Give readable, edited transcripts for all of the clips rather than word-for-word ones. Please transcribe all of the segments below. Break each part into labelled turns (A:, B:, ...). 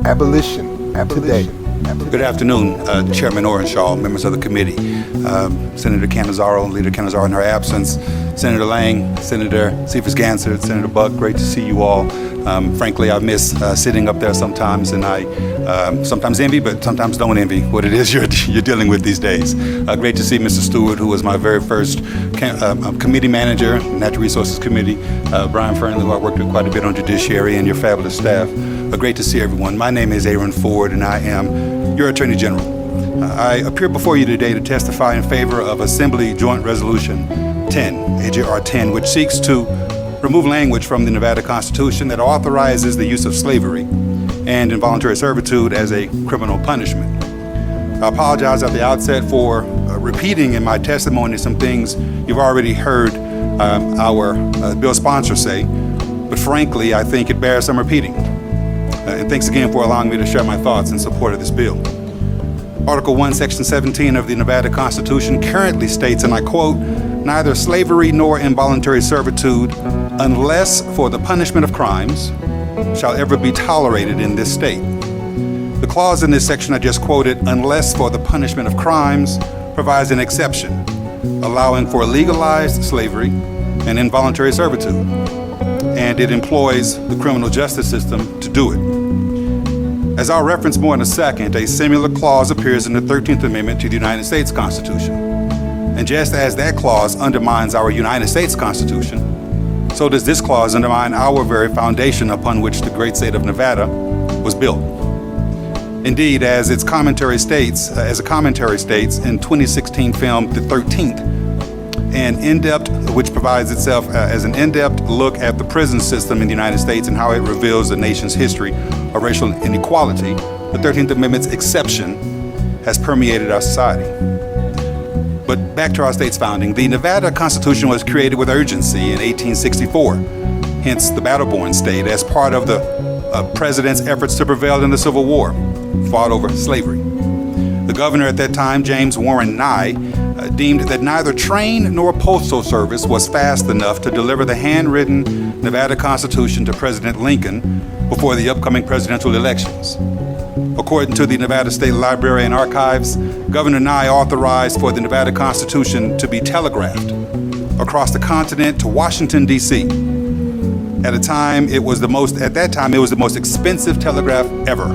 A: Abolition today.
B: Good afternoon, Chairman Orenshaw, members of the committee, Senator Canizaro, Leader Canizaro in her absence, Senator Lang, Senator Cephas-Gansert, Senator Buck, great to see you all. Frankly, I miss sitting up there sometimes, and I sometimes envy, but sometimes don't envy what it is you're dealing with these days. Great to see Mr. Stewart, who was my very first committee manager, Natural Resources Committee, Brian Fernley, who I worked with quite a bit on Judiciary, and your fabulous staff. Great to see everyone. My name is Aaron Ford, and I am your Attorney General. I appear before you today to testify in favor of Assembly Joint Resolution 10, AJR10, which seeks to remove language from the Nevada Constitution that authorizes the use of slavery and involuntary servitude as a criminal punishment. I apologize at the outset for repeating in my testimony some things you've already heard our bill sponsor say, but frankly, I think it bears some repeating. And thanks again for allowing me to share my thoughts in support of this bill. Article 1, Section 17 of the Nevada Constitution currently states, and I quote, "Neither slavery nor involuntary servitude, unless for the punishment of crimes, shall ever be tolerated in this state." The clause in this section I just quoted, "unless for the punishment of crimes," provides an exception, allowing for legalized slavery and involuntary servitude, and it employs the criminal justice system to do it. As I'll reference more in a second, a similar clause appears in the 13th Amendment to the United States Constitution. And just as that clause undermines our United States Constitution, so does this clause undermine our very foundation upon which the great state of Nevada was built. Indeed, as a commentary states in 2016 film The 13th, which provides itself as an in-depth look at the prison system in the United States and how it reveals the nation's history of racial inequality, the 13th Amendment's exception has permeated our society. But back to our state's founding, the Nevada Constitution was created with urgency in 1864, hence the battle-born state, as part of the president's efforts to prevail in the Civil War, fought over slavery. The governor at that time, James Warren Nye, deemed that neither train nor postal service was fast enough to deliver the handwritten Nevada Constitution to President Lincoln before the upcoming presidential elections. According to the Nevada State Library and Archives, Governor Nye authorized for the Nevada Constitution to be telegraphed across the continent to Washington, D.C. At that time, it was the most expensive telegraph ever,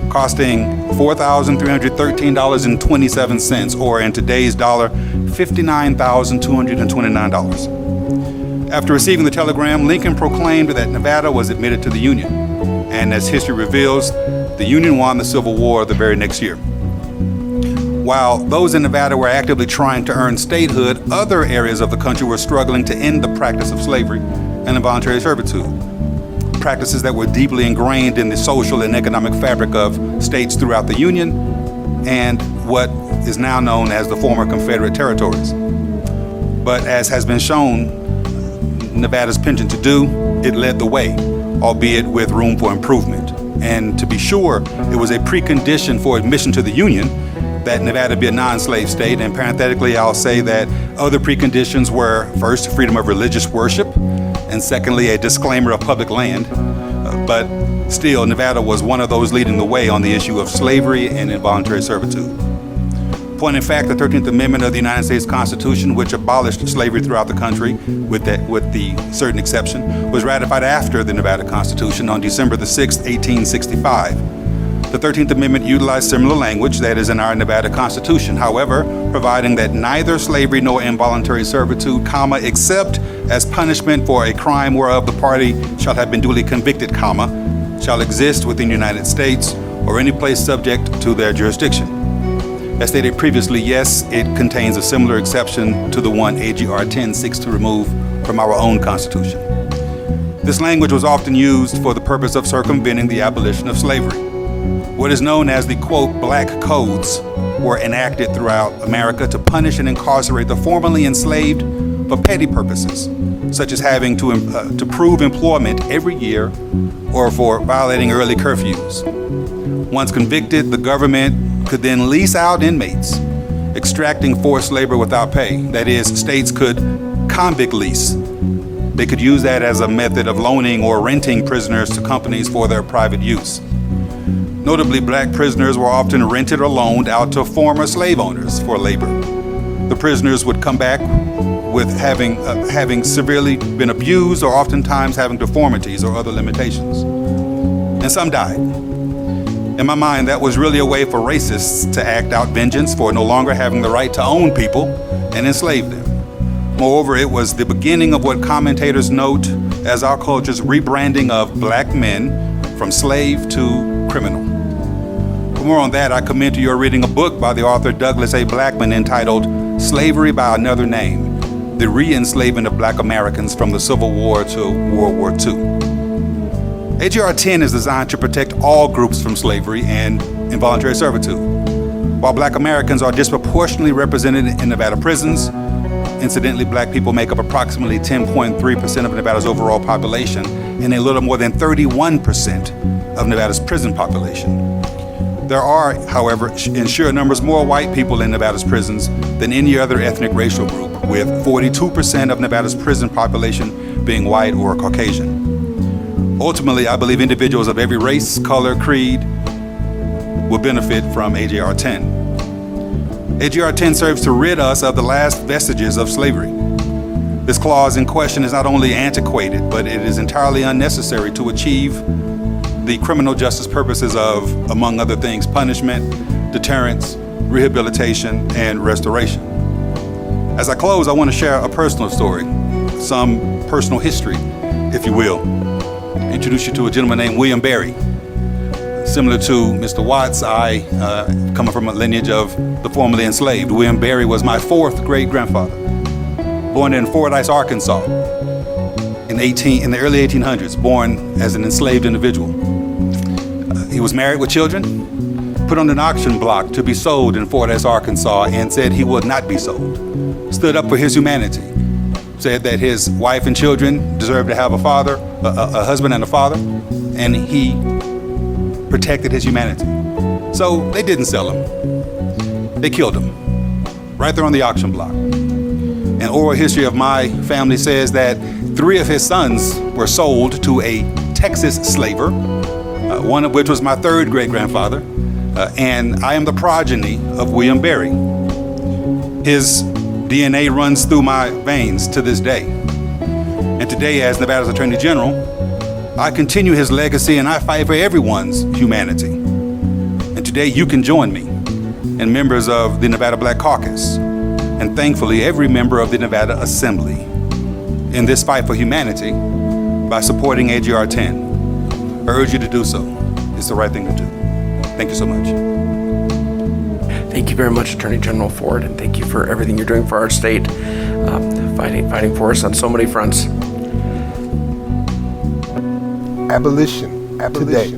B: costing $4,313.27, or in today's dollar, $59,229. After receiving the telegram, Lincoln proclaimed that Nevada was admitted to the Union. And as history reveals, the Union won the Civil War the very next year. While those in Nevada were actively trying to earn statehood, other areas of the country were struggling to end the practice of slavery and involuntary servitude, practices that were deeply ingrained in the social and economic fabric of states throughout the Union and what is now known as the former Confederate territories. But as has been shown, Nevada's penchant to do, it led the way, albeit with room for improvement. And to be sure, it was a precondition for admission to the Union that Nevada be a non-slave state. And parenthetically, I'll say that other preconditions were, first, freedom of religious worship, and secondly, a disclaimer of public land. But still, Nevada was one of those leading the way on the issue of slavery and involuntary servitude. Point in fact, the 13th Amendment of the United States Constitution, which abolished slavery throughout the country, with the certain exception, was ratified after the Nevada Constitution on December the 6th, 1865. The 13th Amendment utilized similar language that is in our Nevada Constitution, however, providing that neither slavery nor involuntary servitude, except as punishment for a crime whereof the party shall have been duly convicted, shall exist within the United States or any place subject to their jurisdiction. As stated previously, yes, it contains a similar exception to the one AJR10 seeks to remove from our own Constitution. This language was often used for the purpose of circumventing the abolition of slavery. What is known as the, quote, black codes were enacted throughout America to punish and incarcerate the formerly enslaved for petty purposes, such as having to prove employment every year or for violating early curfews. Once convicted, the government could then lease out inmates, extracting forced labor without pay. That is, states could convict lease. They could use that as a method of loaning or renting prisoners to companies for their private use. Notably, black prisoners were often rented or loaned out to former slave owners for labor. The prisoners would come back with having severely been abused or oftentimes having deformities or other limitations. And some died. In my mind, that was really a way for racists to act out vengeance for no longer having the right to own people and enslave them. Moreover, it was the beginning of what commentators note as our culture's rebranding of black men from slave to criminal. For more on that, I commend to your reading a book by the author Douglas A. Blackman entitled Slavery by Another Name: The Re-Enslavement of Black Americans from the Civil War to World War II. AJR10 is designed to protect all groups from slavery and involuntary servitude. While black Americans are disproportionately represented in Nevada prisons, incidentally, black people make up approximately 10.3% of Nevada's overall population and a little more than 31% of Nevada's prison population. There are, however, in sheer numbers more white people in Nevada's prisons than any other ethnic racial group, with 42% of Nevada's prison population being white or Caucasian. Ultimately, I believe individuals of every race, color, creed will benefit from AJR10. AJR10 serves to rid us of the last vestiges of slavery. This clause in question is not only antiquated, but it is entirely unnecessary to achieve the criminal justice purposes of, among other things, punishment, deterrence, rehabilitation, and restoration. As I close, I want to share a personal story, some personal history, if you will. Introduce you to a gentleman named William Berry. Similar to Mr. Watts, I come from a lineage of the formerly enslaved. William Berry was my fourth great-grandfather, born in Fordyce, Arkansas, in the early 1800s, born as an enslaved individual. He was married with children, put on an auction block to be sold in Fordyce, Arkansas, and said he would not be sold. Stood up for his humanity. Said that his wife and children deserved to have a father, a husband and a father, and he protected his humanity. So they didn't sell him. They killed him right there on the auction block. An oral history of my family says that 3 of his sons were sold to a Texas slaver, one of which was my third great-grandfather, and I am the progeny of William Berry. His DNA runs through my veins to this day. And today, as Nevada's Attorney General, I continue his legacy and I fight for everyone's humanity. And today you can join me and members of the Nevada Black Caucus, and thankfully every member of the Nevada Assembly, in this fight for humanity by supporting AJR10. I urge you to do so. It's the right thing to do. Thank you so much.
A: Thank you very much, Attorney General Ford, and thank you for everything you're doing for our state, fighting for us on so many fronts.
C: Abolition. Today.